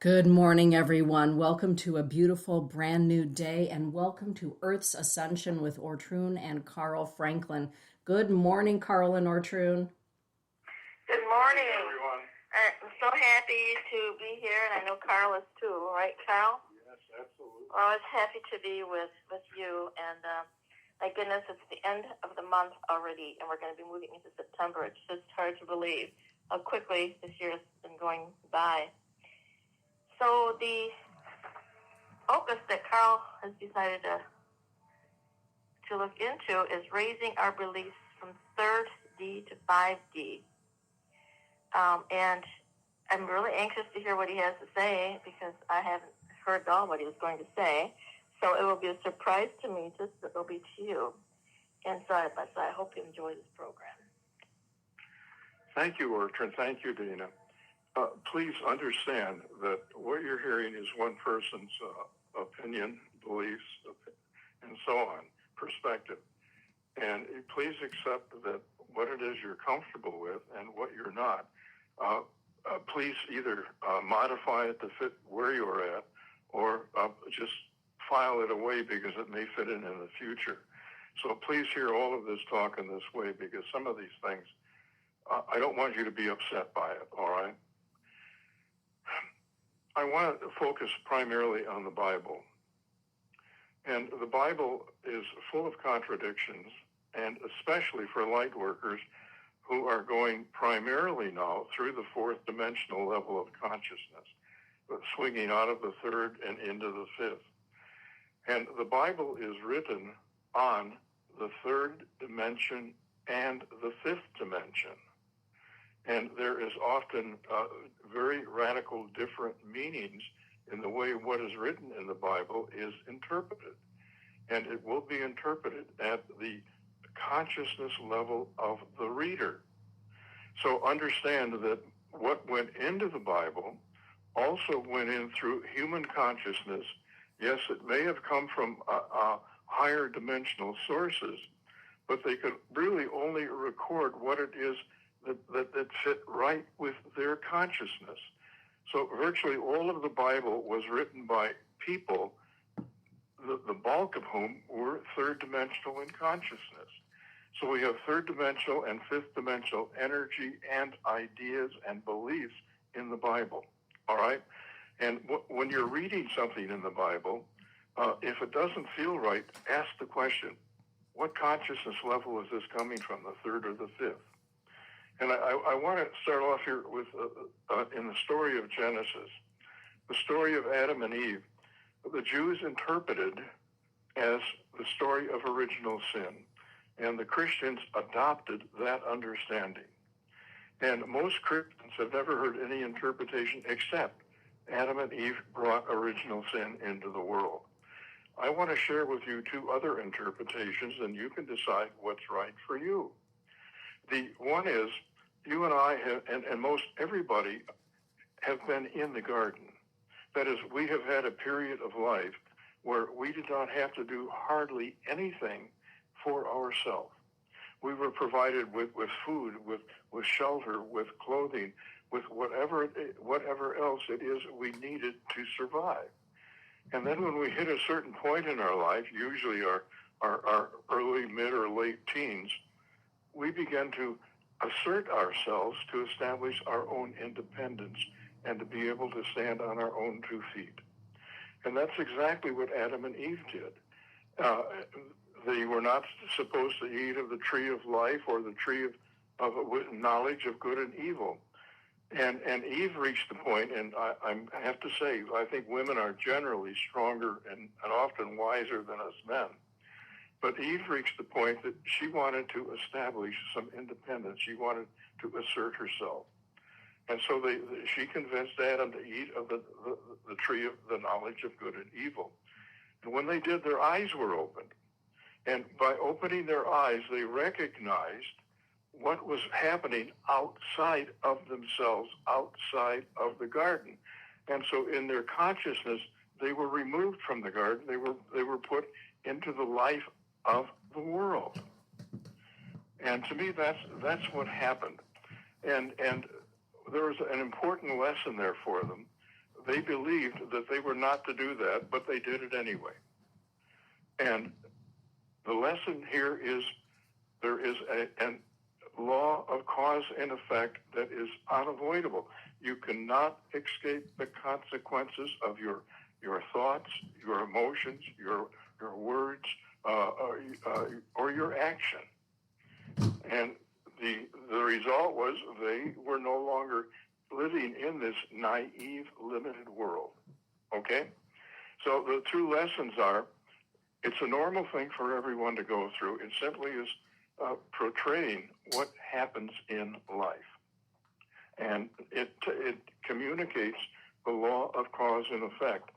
Good morning, everyone. Welcome to a beautiful brand new day, and welcome to Earth's Ascension with Ortrun and Carl Franklin. Good morning, Carl and Ortrun. Good morning, everyone. I'm so happy to be here, and I know Carl is too, right, Carl? Yes, absolutely. Well, I was happy to be with you, and my goodness, it's the end of the month already, and we're going to be moving into September. It's just hard to believe how quickly this year has been going by. So the focus that Carl has decided to look into is raising our beliefs from 3rd D to 5D. And I'm really anxious to hear what he has to say because I haven't heard all what he was going to say. So it will be a surprise to me, just as it will be to you. And so I hope you enjoy this program. Thank you, Ortrun. Thank you, Dina. Please understand that what you're hearing is one person's opinion, beliefs, and so on, perspective. And please accept that what it is you're comfortable with and what you're not. Please either modify it to fit where you're at or just file it away because it may fit in the future. So please hear all of this talk in this way because some of these things, I don't want you to be upset by it, all right? I want to focus primarily on the Bible. And the Bible is full of contradictions, and especially for light workers who are going primarily now through the fourth dimensional level of consciousness, swinging out of the third and into the fifth. And the Bible is written on the third dimension and the fifth dimension. And there is often very radical different meanings in the way what is written in the Bible is interpreted. And it will be interpreted at the consciousness level of the reader. So understand that what went into the Bible also went in through human consciousness. Yes, it may have come from higher dimensional sources, but they could really only record what it is that fit right with their consciousness. So virtually all of the Bible was written by people, the bulk of whom were third dimensional in consciousness. So we have third dimensional and fifth dimensional energy and ideas and beliefs in the Bible, all right? And when you're reading something in the Bible, if it doesn't feel right, ask the question, what consciousness level is this coming from, the third or the fifth? And I want to start off here with, in the story of Genesis, the story of Adam and Eve, the Jews interpreted as the story of original sin. And the Christians adopted that understanding. And most Christians have never heard any interpretation except Adam and Eve brought original sin into the world. I want to share with you two other interpretations, and you can decide what's right for you. The one is, you and I have, and most everybody have been in the garden. That is, we have had a period of life where we did not have to do hardly anything for ourselves. We were provided with food, with shelter, with clothing, with whatever else it is we needed to survive. And then when we hit a certain point in our life, usually our early, mid, or late teens, we began to assert ourselves to establish our own independence and to be able to stand on our own 2 feet. And that's exactly what Adam and Eve did. They were not supposed to eat of the tree of life or the tree of knowledge of good and evil. And Eve reached the point, and I have to say, I think women are generally stronger and often wiser than us men. But Eve reached the point that she wanted to establish some independence. She wanted to assert herself. And so she convinced Adam to eat of the tree of the knowledge of good and evil. And when they did, their eyes were opened. And by opening their eyes, they recognized what was happening outside of themselves, outside of the garden. And so in their consciousness, they were removed from the garden. They were put into the life of the world. And to me, that's what happened. And there was an important lesson there for them. they believed that they were not to do that, but they did it anyway. And the lesson here is there is a law of cause and effect that is unavoidable. You cannot escape the consequences of your thoughts, your emotions, your words, or your action. And the result was they were no longer living in this naive, limited world. Okay? So the two lessons are, it's a normal thing for everyone to go through. It simply is portraying what happens in life. And it communicates the law of cause and effect.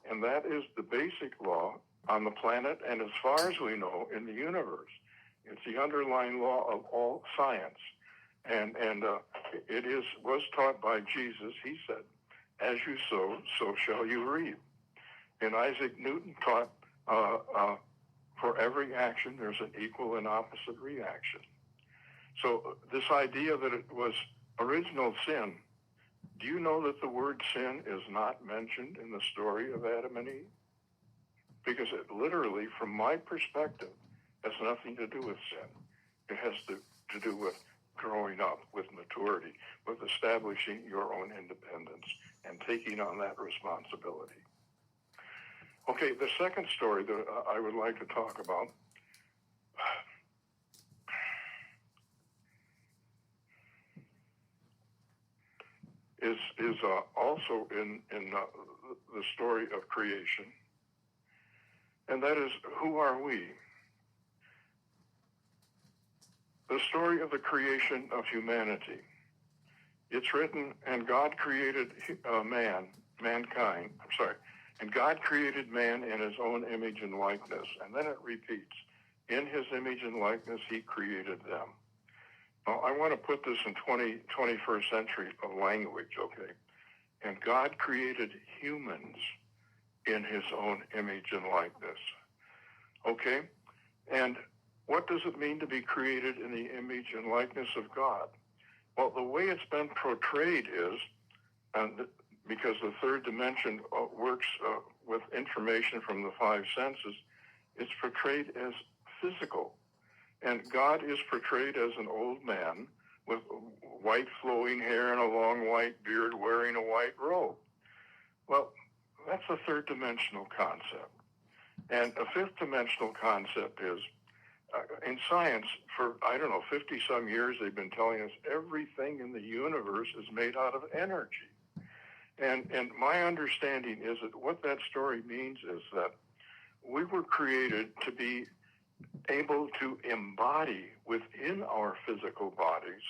And that is the basic law on the planet, and as far as we know, in the universe. It's the underlying law of all science. And it was taught by Jesus. He said, as you sow, so shall you reap. And Isaac Newton taught, for every action, there's an equal and opposite reaction. So this idea that it was original sin, do you know that the word sin is not mentioned in the story of Adam and Eve? Because it literally, from my perspective, has nothing to do with sin. It has to do with growing up, with maturity, with establishing your own independence and taking on that responsibility. Okay, the second story that I would like to talk about is also in the story of creation, and that is, who are we? The story of the creation of humanity. It's written, and God created mankind, and God created man in his own image and likeness. And then it repeats, in his image and likeness, he created them. Now, I want to put this in 21st century language, okay? And God created humans in his own image and likeness, okay? And what does it mean to be created in the image and likeness of God? Well, the way it's been portrayed is, and because the third dimension works with information from the five senses, it's portrayed as physical. And God is portrayed as an old man with white flowing hair and a long white beard wearing a white robe. Well, that's a third dimensional concept. And a fifth dimensional concept is, in science, for, 50 some years, they've been telling us everything in the universe is made out of energy. And my understanding is that what that story means is that we were created to be able to embody within our physical bodies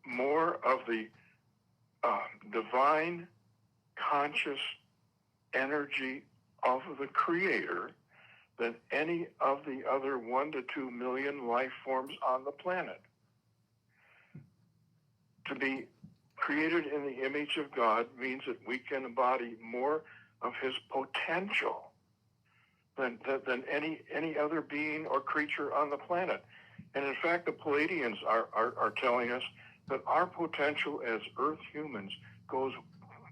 more of the divine conscious energy of the Creator than any of the other 1 to 2 million life forms on the planet. To be created in the image of God means that we can embody more of his potential than any other being or creature on the planet. And in fact, the Pleiadians are telling us that our potential as Earth humans goes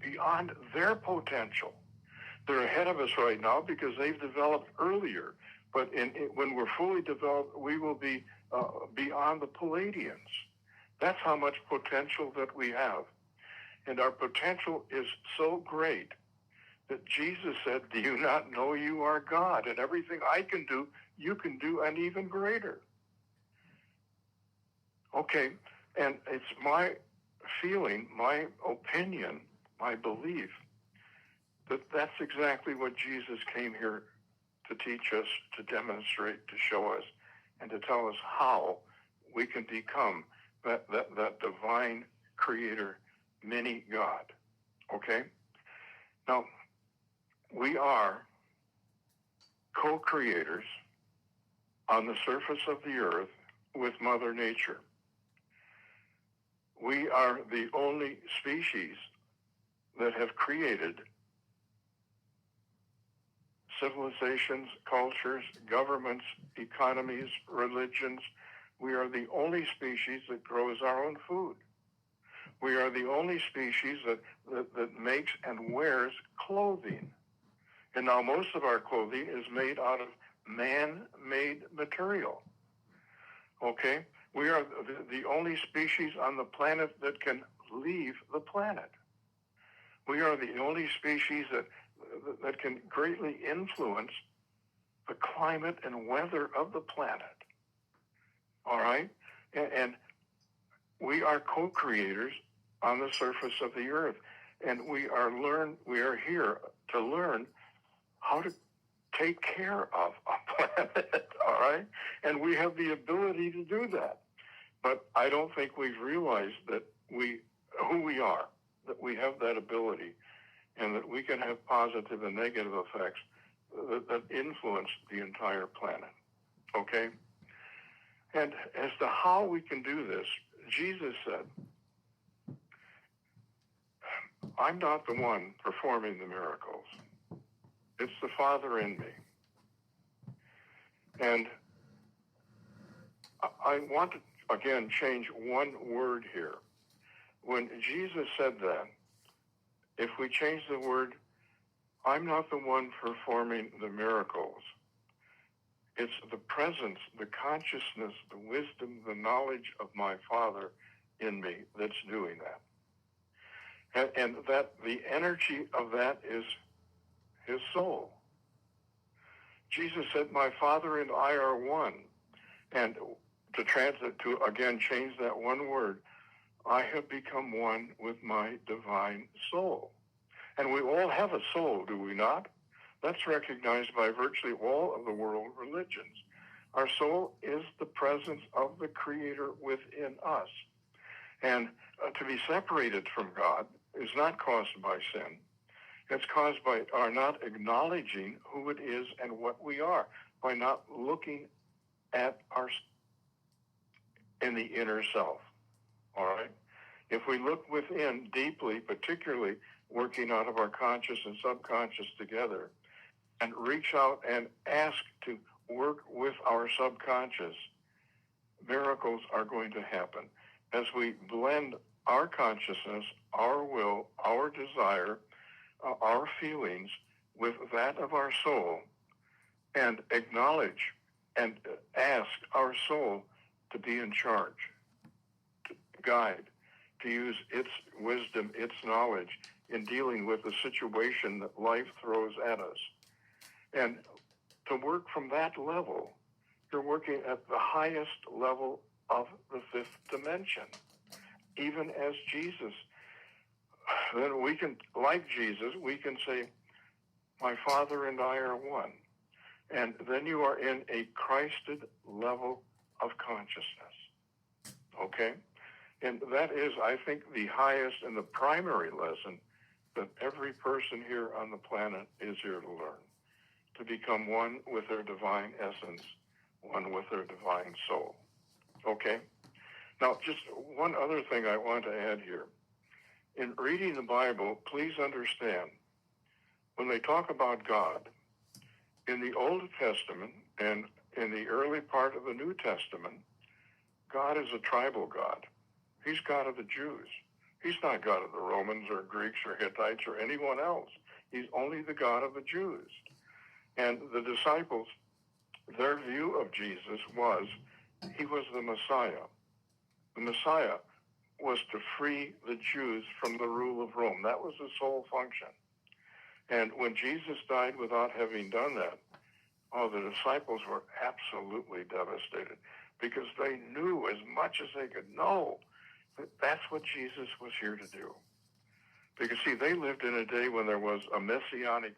beyond their potential. They're ahead of us right now because they've developed earlier. But when we're fully developed, we will be beyond the Pleiadians. That's how much potential that we have. And our potential is so great that Jesus said, do you not know you are God? And everything I can do, you can do, and even greater. Okay, and it's my feeling, my opinion, my belief, that that's exactly what Jesus came here to teach us, to demonstrate, to show us, and to tell us how we can become that divine creator, mini God. Okay? Now, we are co-creators on the surface of the earth with Mother Nature. We are the only species that have created civilizations, cultures, governments, economies, religions. We are the only species that grows our own food. We are the only species that makes and wears clothing. And now most of our clothing is made out of man-made material. Okay? We are the only species on the planet that can leave the planet. We are the only species that can greatly influence the climate and weather of the planet. All right? And we are co-creators on the surface of the earth. And we are here to learn how to take care of a planet, all right? And we have the ability to do that. But I don't think we've realized that who we are, that we have that ability, and that we can have positive and negative effects that influence the entire planet, okay? And as to how we can do this, Jesus said, I'm not the one performing the miracles. It's the Father in me. And I want to, again, change one word here. When Jesus said that, if we change the word, I'm not the one performing the miracles, it's the presence, the consciousness, the wisdom, the knowledge of my Father in me that's doing that. And that the energy of that is his soul. Jesus said, my Father and I are one. And to again change that one word, I have become one with my divine soul. And we all have a soul, do we not? That's recognized by virtually all of the world religions. Our soul is the presence of the Creator within us. And to be separated from God is not caused by sin. It's caused by our not acknowledging who it is and what we are, by not looking at our in the inner self. All right? If we look within deeply, particularly working out of our conscious and subconscious together, and reach out and ask to work with our subconscious, miracles are going to happen. As we blend our consciousness, our will, our desire, our feelings with that of our soul, and acknowledge and ask our soul to be in charge, to guide, to use its wisdom, its knowledge in dealing with the situation that life throws at us. And to work from that level, you're working at the highest level of the fifth dimension. Even as Jesus, then we can, like Jesus, we can say, my Father and I are one. And then you are in a Christed level of consciousness. Okay? And that is, I think, the highest and the primary lesson that every person here on the planet is here to learn. To become one with their divine essence, one with their divine soul. Okay? Now, just one other thing I want to add here. In reading the Bible, please understand, when they talk about God, in the Old Testament and in the early part of the New Testament, God is a tribal God. He's God of the Jews. He's not God of the Romans or Greeks or Hittites or anyone else. He's only the God of the Jews. And the disciples, their view of Jesus was, he was the Messiah. The Messiah was to free the Jews from the rule of Rome. That was his sole function. And when Jesus died without having done that, the disciples were absolutely devastated because they knew as much as they could know that that's what Jesus was here to do. Because, see, they lived in a day when there was a messianic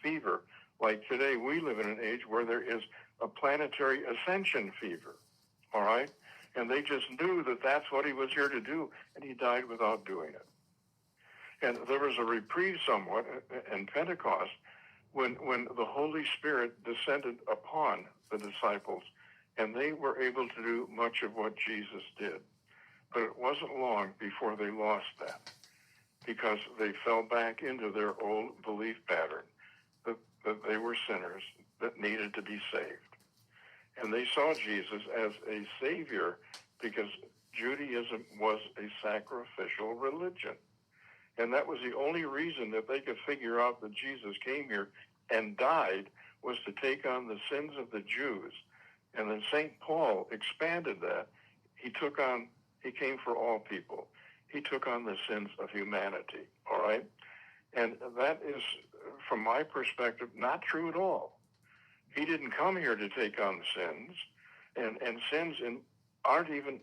fever. Like today, we live in an age where there is a planetary ascension fever, all right? And they just knew that that's what he was here to do, and he died without doing it. And there was a reprieve somewhat in Pentecost when the Holy Spirit descended upon the disciples, and they were able to do much of what Jesus did. But it wasn't long before they lost that, because they fell back into their old belief pattern that they were sinners that needed to be saved. And they saw Jesus as a savior because Judaism was a sacrificial religion. And that was the only reason that they could figure out that Jesus came here and died, was to take on the sins of the Jews. And then St. Paul expanded that. He came for all people. He took on the sins of humanity, all right? And that is, from my perspective, not true at all. He didn't come here to take on sins, and sins aren't even,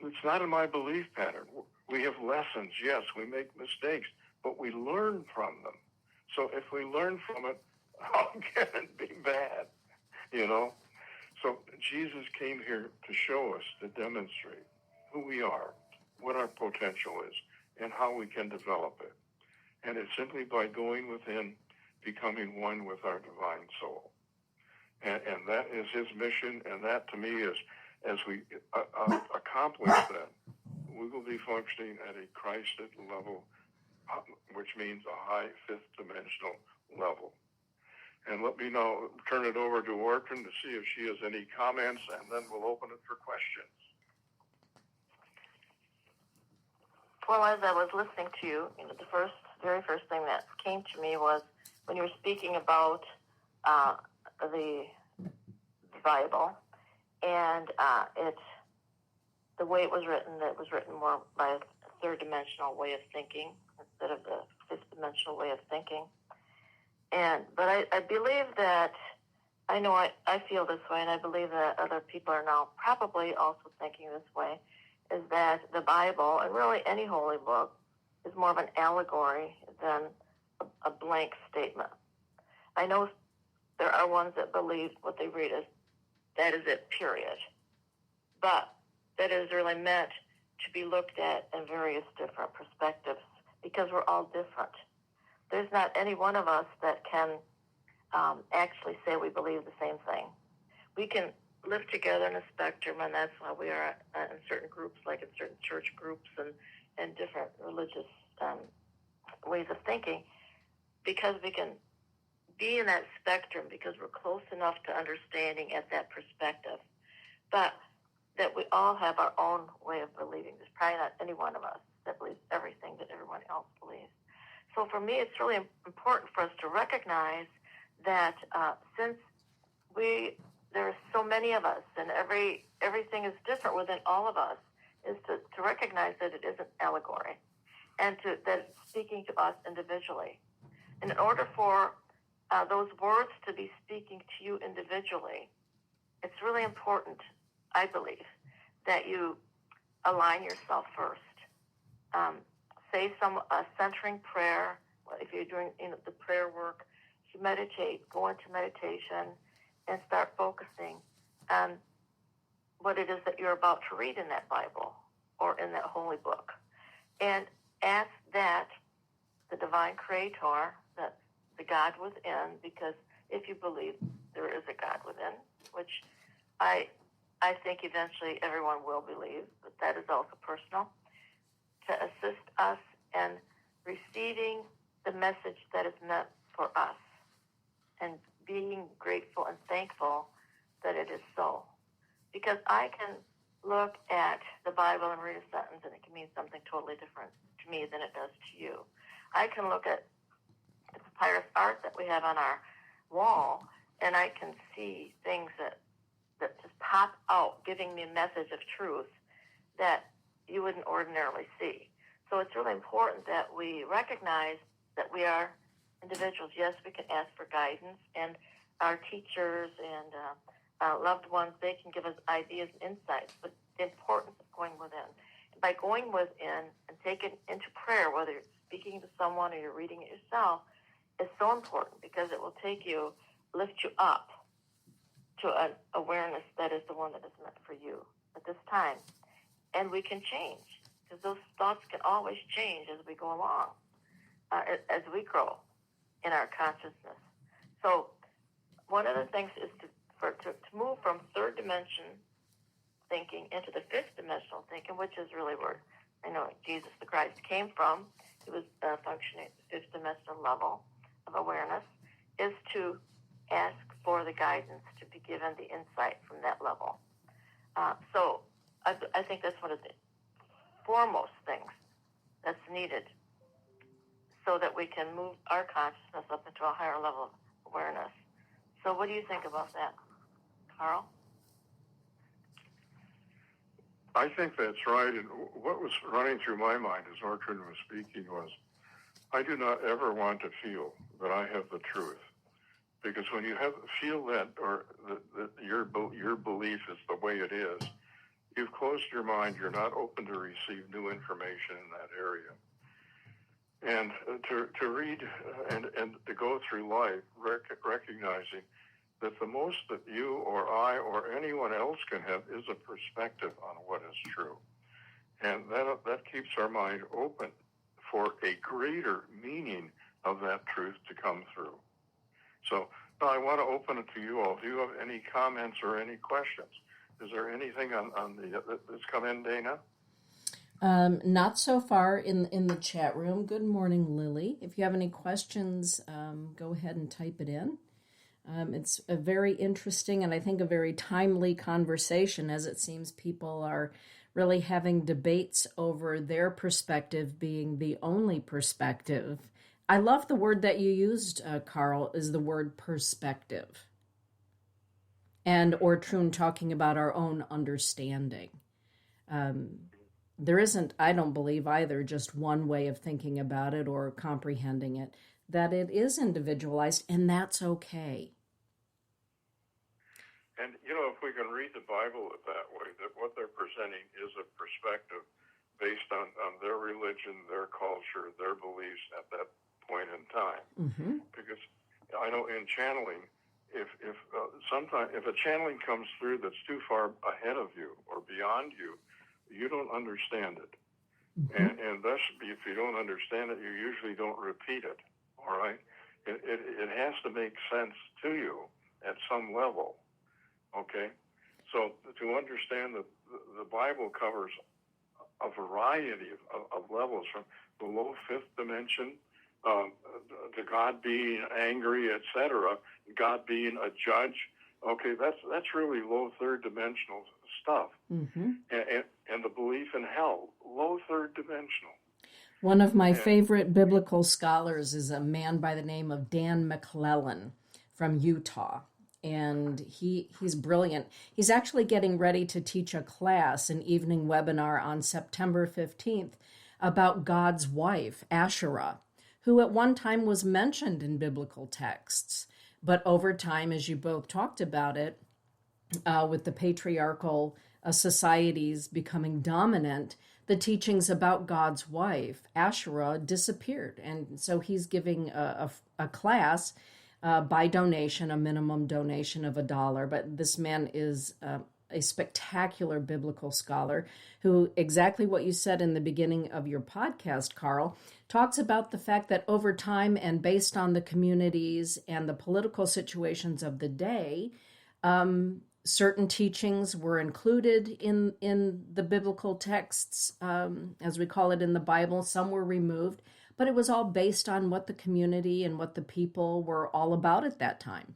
it's not in my belief pattern. We have lessons, yes, we make mistakes, but we learn from them. So if we learn from it, how can it be bad? So Jesus came here to show us, to demonstrate who we are, what our potential is, and how we can develop it. And it's simply by going within, becoming one with our divine soul. And that is his mission, and that to me is, as we accomplish that, we will be functioning at a Christed level, which means a high fifth dimensional level. And let me now turn it over to Ortrun to see if she has any comments, and then we'll open it for questions. Well, as I was listening to you, the very first thing that came to me was when you were speaking about the Bible and the way it was written more by a third dimensional way of thinking instead of the fifth dimensional way of thinking. But I believe that, I feel this way, and I believe that other people are now probably also thinking this way, is that the Bible, and really any holy book, is more of an allegory than a blank statement. I know there are ones that believe what they read is, that is it, period. But that is really meant to be looked at in various different perspectives, because we're all different. There's not any one of us that can actually say we believe the same thing. We can live together in a spectrum, and that's why we are in certain groups, like in certain church groups and different religious ways of thinking, because we can be in that spectrum because we're close enough to understanding at that perspective. But that we all have our own way of believing. There's probably not any one of us that believes everything that everyone else believes. So for me, it's really important for us to recognize that since there are so many of us, and everything is different within all of us, is to recognize that it isn't allegory, and that it's speaking to us individually. And in order for those words to be speaking to you individually, it's really important, I believe, that you align yourself first. Say a centering prayer. If you're doing the prayer work, you meditate, go into meditation, and start focusing on what it is that you're about to read in that Bible or in that holy book. And ask that the divine creator, that the God within, because if you believe there is a God within, which I think eventually everyone will believe, but that is also personal, to assist us in receiving the message that is meant for us and being grateful and thankful that it is so. Because I can look at the Bible and read a sentence and it can mean something totally different to me than it does to you. I can look at the papyrus art that we have on our wall and I can see things that just pop out, giving me a message of truth that you wouldn't ordinarily see. So it's really important that we recognize that we are individuals. Yes, we can ask for guidance, and our teachers and loved ones, they can give us ideas and insights, but the importance of going within. And by going within and taking into prayer, whether you're speaking to someone or you're reading it yourself, is so important because it will lift you up to an awareness that is the one that is meant for you at this time. And we can change, because those thoughts can always change as we go along, as we grow in our consciousness. So one of the things is to move from third dimension thinking into the fifth dimensional thinking, which is really where Jesus the Christ came from. He was functioning at the fifth dimensional level of awareness, is to ask for the guidance to be given the insight from that level. So I think that's one of the foremost things that's needed so that we can move our consciousness up into a higher level of awareness. So what do you think about that, Carl? I think that's right. And what was running through my mind as Ortrud was speaking was, I do not ever want to feel that I have the truth. Because when you feel that, or that your belief is the way it is, you've closed your mind. You're not open to receive new information in that area. And to read and to go through life recognizing that the most that you or I or anyone else can have is a perspective on what is true. And that keeps our mind open for a greater meaning of that truth to come through. So now I want to open it to you all. Do you have any comments or any questions? Is there anything on that's come in, Dana? Not so far in the chat room. Good morning, Lily. If you have any questions, go ahead and type it in. It's a very interesting and I think a very timely conversation, as it seems people are really having debates over their perspective being the only perspective. I love the word that you used, Carl, is the word perspective. And Ortrud talking about our own understanding. There isn't, I don't believe either, just one way of thinking about it or comprehending it, that it is individualized, and that's okay. And, if we can read the Bible that way, that what they're presenting is a perspective based on their religion, their culture, their beliefs at that point in time. Mm-hmm. Because I know in channeling, if sometimes if a channeling comes through that's too far ahead of you or beyond you, you don't understand it. Mm-hmm. And thus, if you don't understand it, you usually don't repeat it, all right? It has to make sense to you at some level, okay? So to understand that the Bible covers a variety of levels, from the low fifth dimension to God being angry, etc., God being a judge. Okay, that's really low third dimensional stuff. Mm-hmm. And the belief in hell, low third dimensional. One of my favorite biblical scholars is a man by the name of Dan McClellan from Utah. And he's brilliant. He's actually getting ready to teach a class, an evening webinar on September 15th about God's wife, Asherah, who at one time was mentioned in biblical texts. But over time, as you both talked about it, with the patriarchal societies becoming dominant, the teachings about God's wife, Asherah, disappeared. And so he's giving a class by donation, a minimum donation of $1. But this man is a spectacular biblical scholar who, exactly what you said in the beginning of your podcast, Carl, talks about the fact that over time and based on the communities and the political situations of the day, certain teachings were included in the biblical texts, as we call it in the Bible. Some were removed, but it was all based on what the community and what the people were all about at that time.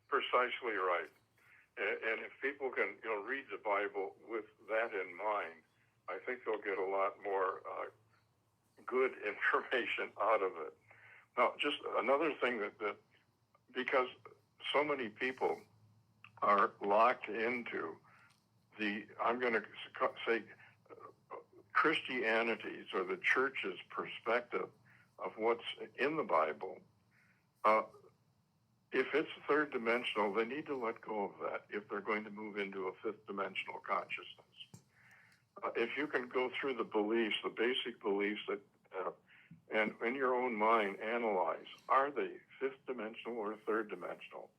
Precisely right. And if people can read the Bible with that in mind, I think they'll get a lot more good information out of it. Now, just another thing that because so many people are locked into I'm going to say, Christianity's or the church's perspective of what's in the Bible, if it's third dimensional, they need to let go of that if they're going to move into a fifth dimensional consciousness. If you can go through the beliefs, the basic beliefs that, and in your own mind analyze, are they fifth dimensional or third dimensional?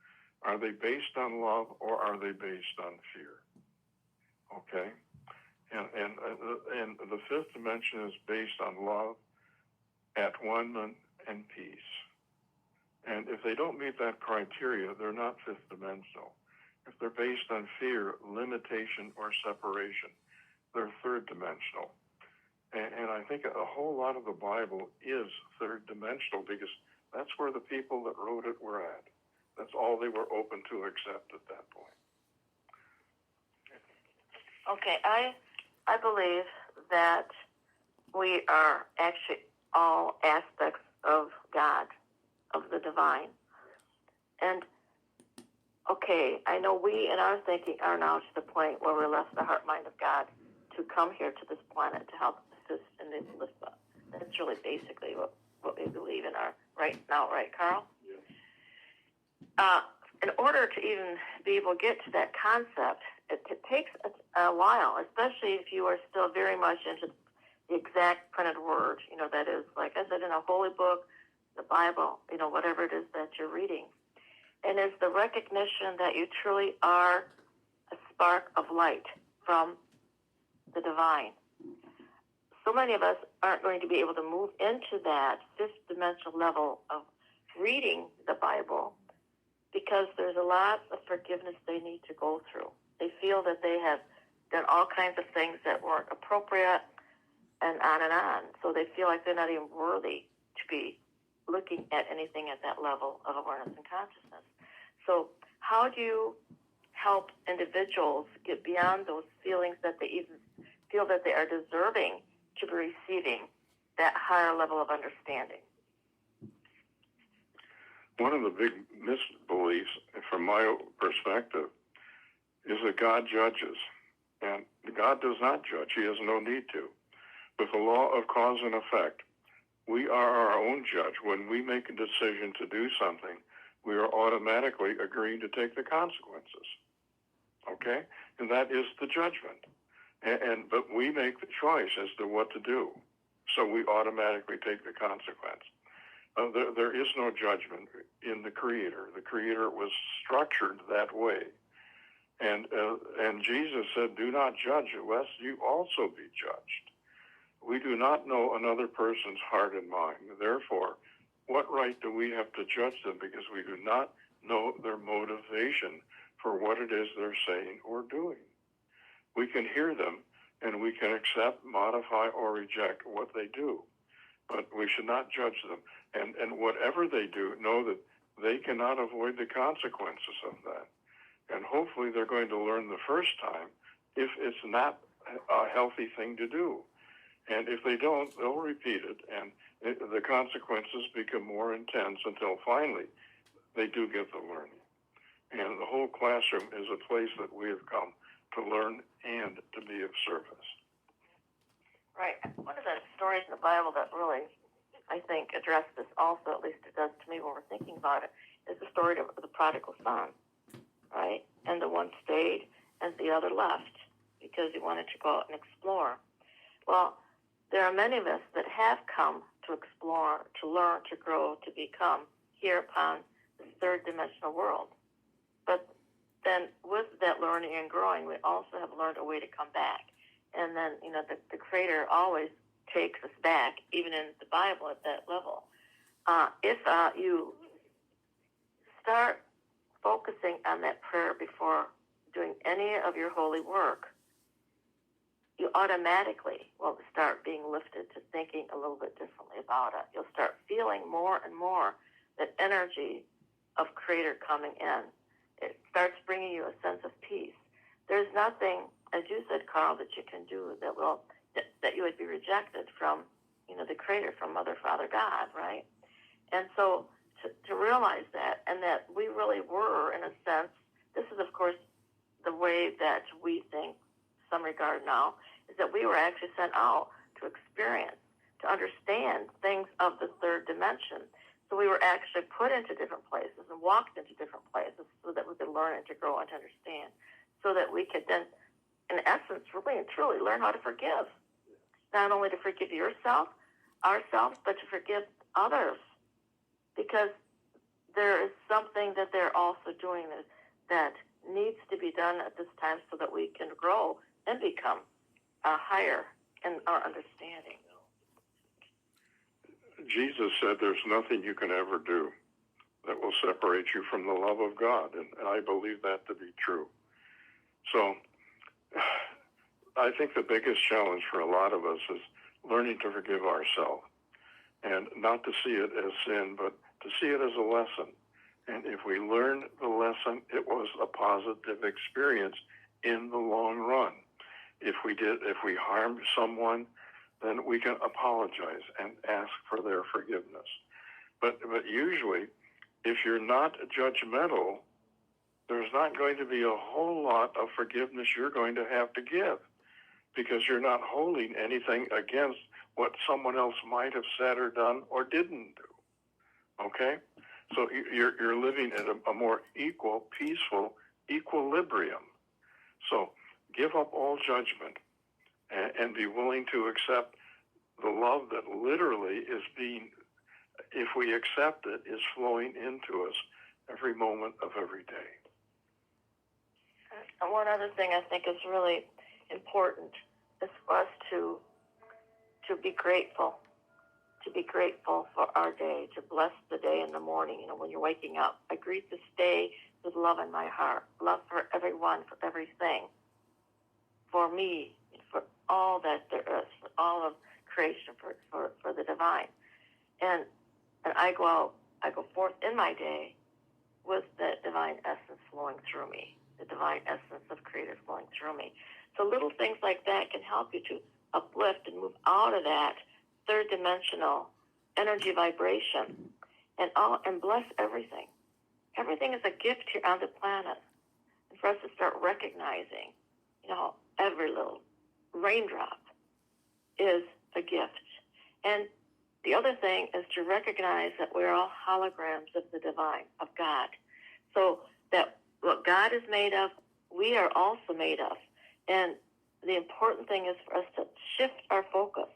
Are they based on love or are they based on fear? Okay? And the fifth dimension is based on love, at one and peace. And if they don't meet that criteria, they're not fifth dimensional. If they're based on fear, limitation, or separation, they're third dimensional. And I think a whole lot of the Bible is third dimensional because that's where the people that wrote it were at. That's all they were open to accept at that point. Okay, I believe that we are actually all aspects of God, of the divine. And, okay, I know we in our thinking are now to the point where we left the heart mind of God to come here to this planet to help assist in this lift up. That's really basically what we believe in our right now, right, Carl? Yeah. In order to even be able to get to that concept, it takes a while, especially if you are still very much into the exact printed word, that is, like I said, in a holy book, the Bible, whatever it is that you're reading. And it's the recognition that you truly are a spark of light from the divine. So many of us aren't going to be able to move into that fifth dimensional level of reading the Bible because there's a lot of forgiveness they need to go through. They feel that they have done all kinds of things that weren't appropriate and on and on. So they feel like they're not even worthy to be looking at anything at that level of awareness and consciousness. So how do you help individuals get beyond those feelings that they even feel that they are deserving to be receiving that higher level of understanding? One of the big misbeliefs, from my perspective, is that God judges. And God does not judge. He has no need to. With the law of cause and effect, we are our own judge. When we make a decision to do something, we are automatically agreeing to take the consequences. Okay? And that is the judgment. But we make the choice as to what to do. So we automatically take the consequence. There is no judgment in the Creator. The Creator was structured that way. And Jesus said, do not judge, lest you also be judged. We do not know another person's heart and mind. Therefore, what right do we have to judge them because we do not know their motivation for what it is they're saying or doing? We can hear them, and we can accept, modify, or reject what they do. But we should not judge them. And whatever they do, know that they cannot avoid the consequences of that. And hopefully they're going to learn the first time if it's not a healthy thing to do. And if they don't, they'll repeat it, and the consequences become more intense until finally they do get the learning. And the whole classroom is a place that we have come to learn and to be of service. Right. One of the stories in the Bible that really, I think, addressed this also, at least it does to me when we're thinking about it, is the story of the prodigal son, right? And the one stayed and the other left because he wanted to go out and explore. Well, there are many of us that have come to explore, to learn, to grow, to become here upon this third dimensional world. But then with that learning and growing, we also have learned a way to come back. And then, the Creator always takes us back, even in the Bible at that level. If you start focusing on that prayer before doing any of your holy work, you automatically will start being lifted to thinking a little bit differently about it. You'll start feeling more and more that energy of Creator coming in. It starts bringing you a sense of peace. There's nothing, as you said, Carl, that you can do that you would be rejected from, the Creator, from Mother, Father, God, right? And so to realize that, and that we really were, in a sense, this is, of course, the way that we think, some regard now, is that we were actually sent out to experience, to understand things of the third dimension. So we were actually put into different places and walked into different places so that we could learn and to grow and to understand, so that we could then, in essence, really and truly learn how to forgive. Not only to forgive ourselves, but to forgive others. Because there is something that they're also doing that needs to be done at this time so that we can grow and become higher in our understanding. Jesus said there's nothing you can ever do that will separate you from the love of God, and I believe that to be true. So I think the biggest challenge for a lot of us is learning to forgive ourselves, and not to see it as sin, but to see it as a lesson. And if we learn the lesson, it was a positive experience in the long run. if we harmed someone, then we can apologize and ask for their forgiveness. But usually, if you're not judgmental, there's not going to be a whole lot of forgiveness you're going to have to give, because you're not holding anything against what someone else might have said or done or didn't do. Okay? So you're living in a more equal, peaceful equilibrium. So give up all judgment and be willing to accept the love that literally is being, if we accept it, is flowing into us every moment of every day. And one other thing I think is really important is for us to be grateful. To be grateful for our day, to bless the day in the morning, when you're waking up. I greet this day with love in my heart, love for everyone, for everything, for me, for all that there is, for all of creation, for the divine. And I go forth in my day with the divine essence flowing through me, the divine essence of Creator flowing through me. So little things like that can help you to uplift and move out of that third dimensional energy vibration and bless everything. Everything is a gift here on the planet. And for us to start recognizing, every little raindrop is a gift. And the other thing is to recognize that we're all holograms of the divine, of God. So that what God is made of, we are also made of. And the important thing is for us to shift our focus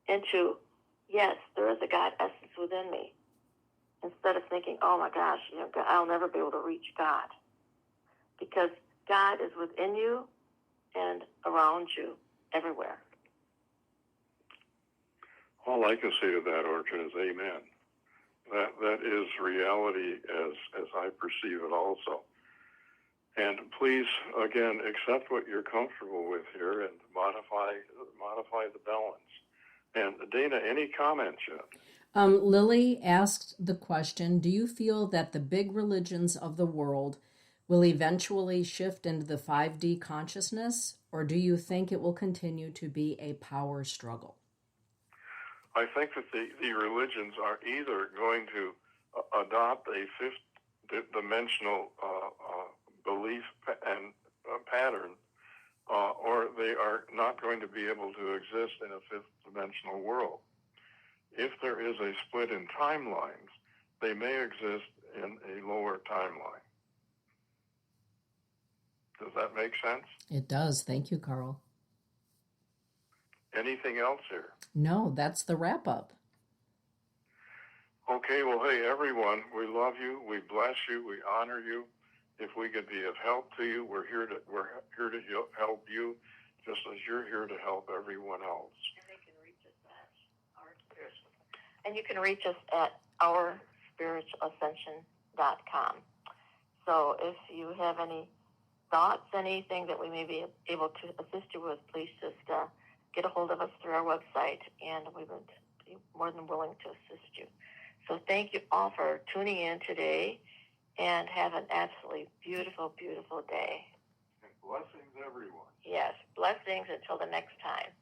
into, yes, there is a God essence within me, instead of thinking, oh my gosh, I'll never be able to reach God. Because God is within you and around you, everywhere. All I can say to that, Orchid, is amen. That is reality as I perceive it also. And please, again, accept what you're comfortable with here and modify the balance. And Dana, any comments yet? Lily asked the question, do you feel that the big religions of the world will eventually shift into the 5D consciousness, or do you think it will continue to be a power struggle? I think that the religions are either going to adopt a fifth dimensional belief and pattern, or they are not going to be able to exist in a fifth dimensional world. If there is a split in timelines, they may exist in a lower timeline. Does that make sense? It does. Thank you, Carl. Anything else here? No, that's the wrap up. Okay, well, hey, everyone, we love you, we bless you, we honor you. If we could be of help to you, we're here to help you, just as you're here to help everyone else. And they can reach us at Our Spiritual. And you can reach us at OurSpiritualAscension.com. So if you have any thoughts, anything that we may be able to assist you with, please just get a hold of us through our website, and we would be more than willing to assist you. So thank you all for tuning in today, and have an absolutely beautiful, beautiful day. And blessings, everyone. Yes, blessings until the next time.